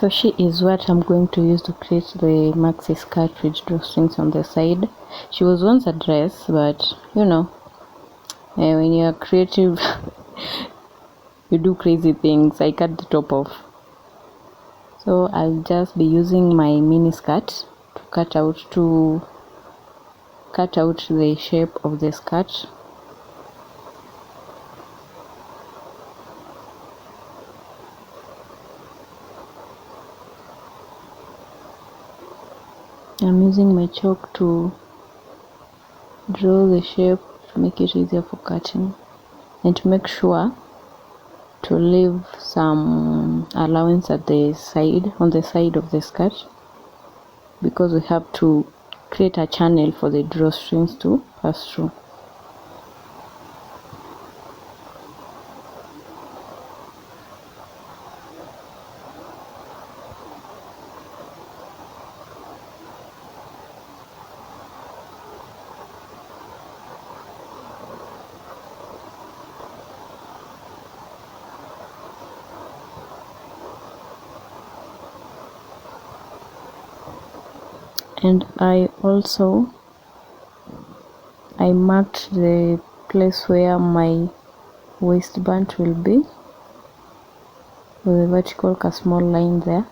So she is what I'm going to use to create the maxi skirt with drawstrings on the side. She was once a dress, but you know, when you're creative you do crazy things. I cut the top off. So I'll just be using my mini skirt to cut out the shape of the skirt. I'm using my chalk to draw the shape to make it easier for cutting, and to make sure to leave some allowance at the side, on the side of the skirt, because we have to create a channel for the drawstrings to pass through. And I marked the place where my waistband will be with a vertical small line there.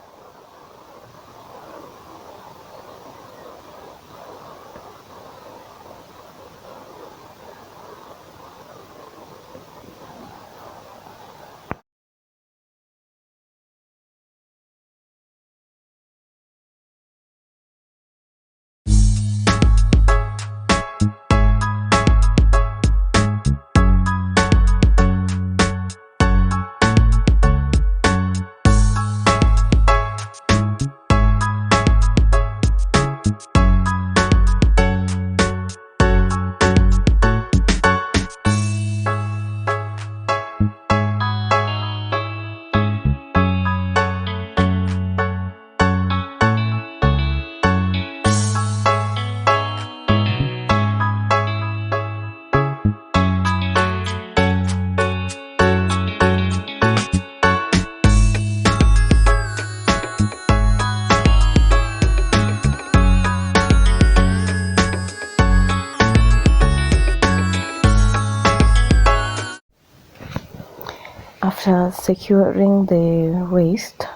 After securing the waist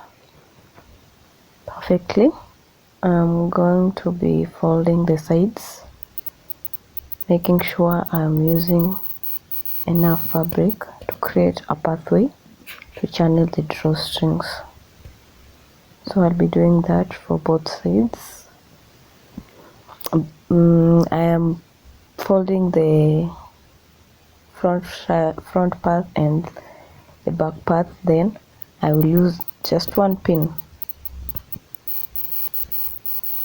perfectly, I'm going to be folding the sides, making sure I'm using enough fabric to create a pathway to channel the drawstrings. So I'll be doing that for both sides. I am folding the front part and the back part, then I will use just one pin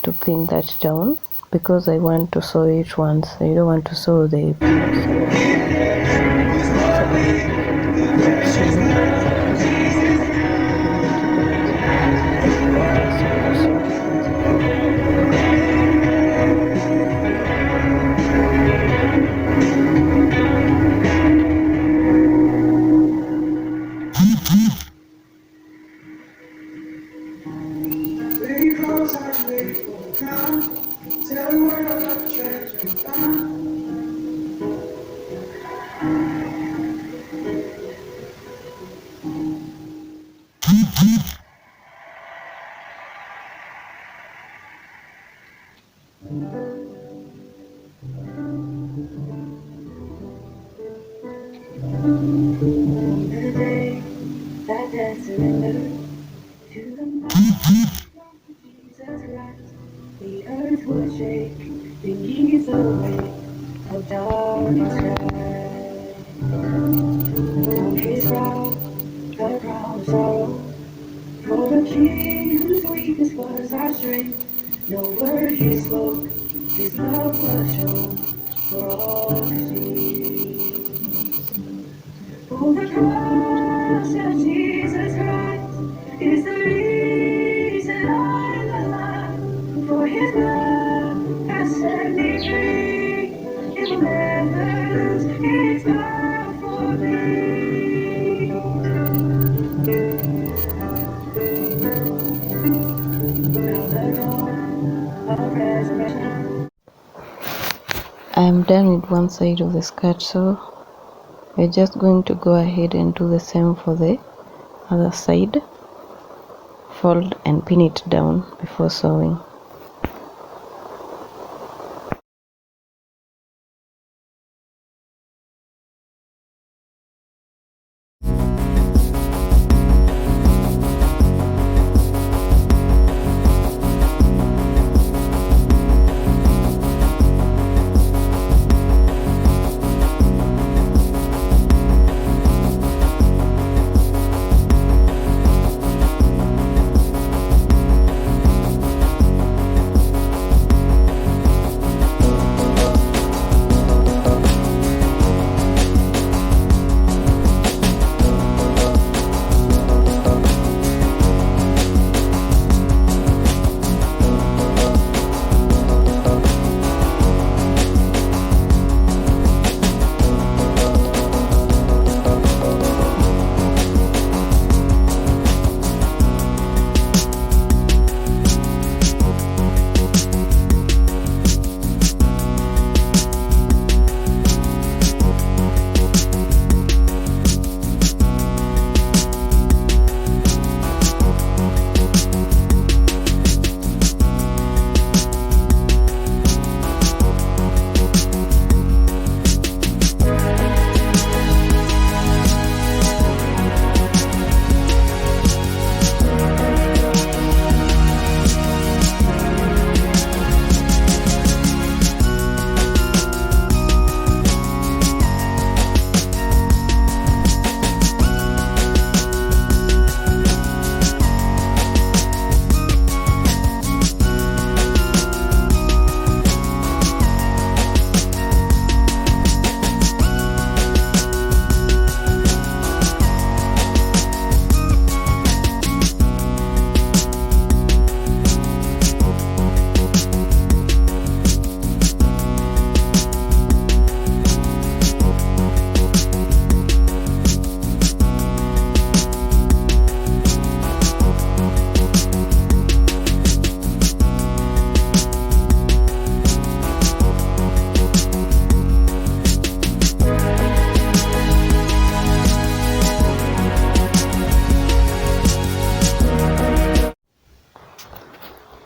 to pin that down, because I want to sew it once. I don't want to sew the the earth will shake beneath the weight of dark sky. On his brow, the crown of sorrow, for the king whose weakness was our strength. No word he spoke, his love was shown for all to see. For the cross of Jesus Christ is the reason I'm alive. For his blood has set me free. It will never lose its power for me. done with one side of the skirt, so we're just going to go ahead and do the same for the other side. Fold and pin it down before sewing.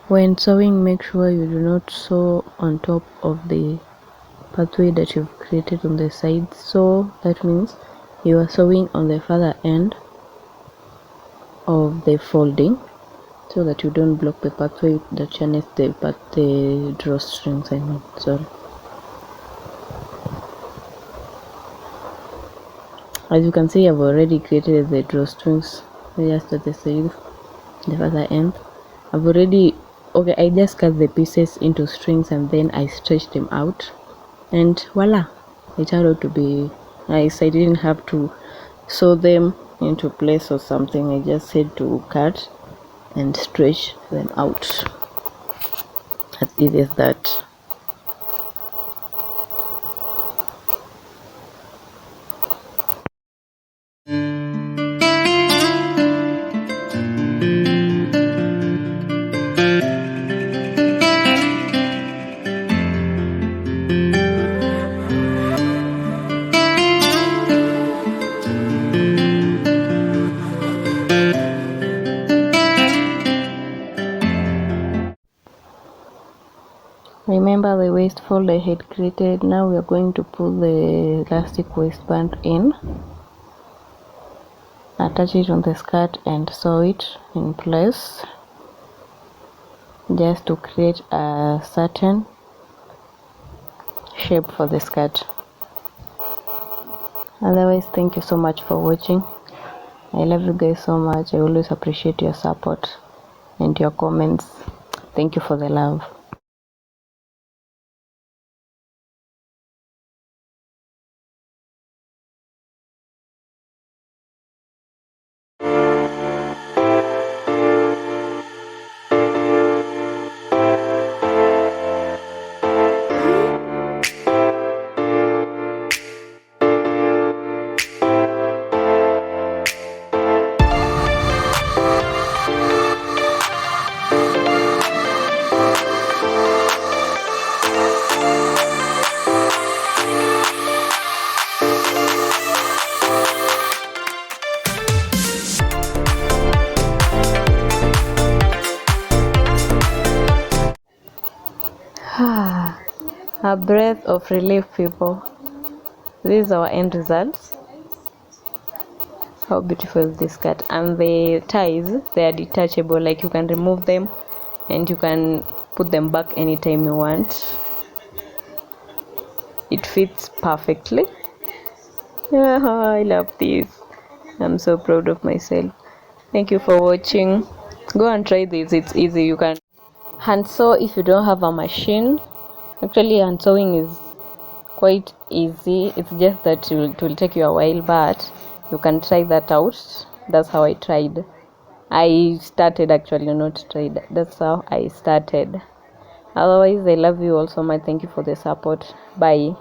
When sewing, make sure you do not sew on top of the pathway that you've created on the sides. So that means you are sewing on the further end of the folding so that you don't block the pathway that channels the drawstrings, sorry. As you can see, I've already created the drawstrings just at the side, the further end. I just cut the pieces into strings and then I stretched them out, and voila, it turned out to be nice. I didn't have to sew them into place or something. I just had to cut and stretch them out. As easy as that. Remember the waist fold I had created. Now we are going to pull the elastic waistband in, attach it on the skirt and sew it in place just to create a certain shape for the skirt. Otherwise, thank you so much for watching. I love you guys so much. I always appreciate your support and your comments. Thank you for the love. A breath of relief, people. This is our end results. How beautiful is this skirt. And the ties, they are detachable, like you can remove them and you can put them back anytime you want. It fits perfectly. Yeah, I love this. I'm so proud of myself. Thank you for watching. Go and try this. It's easy. You can hand sew if you don't have a machine. Actually, hand sewing is quite easy. It's just that it will take you a while, but you can try that out. That's how I tried. I started, actually, not tried. That's how I started. Otherwise, I love you all so much. Thank you for the support. Bye.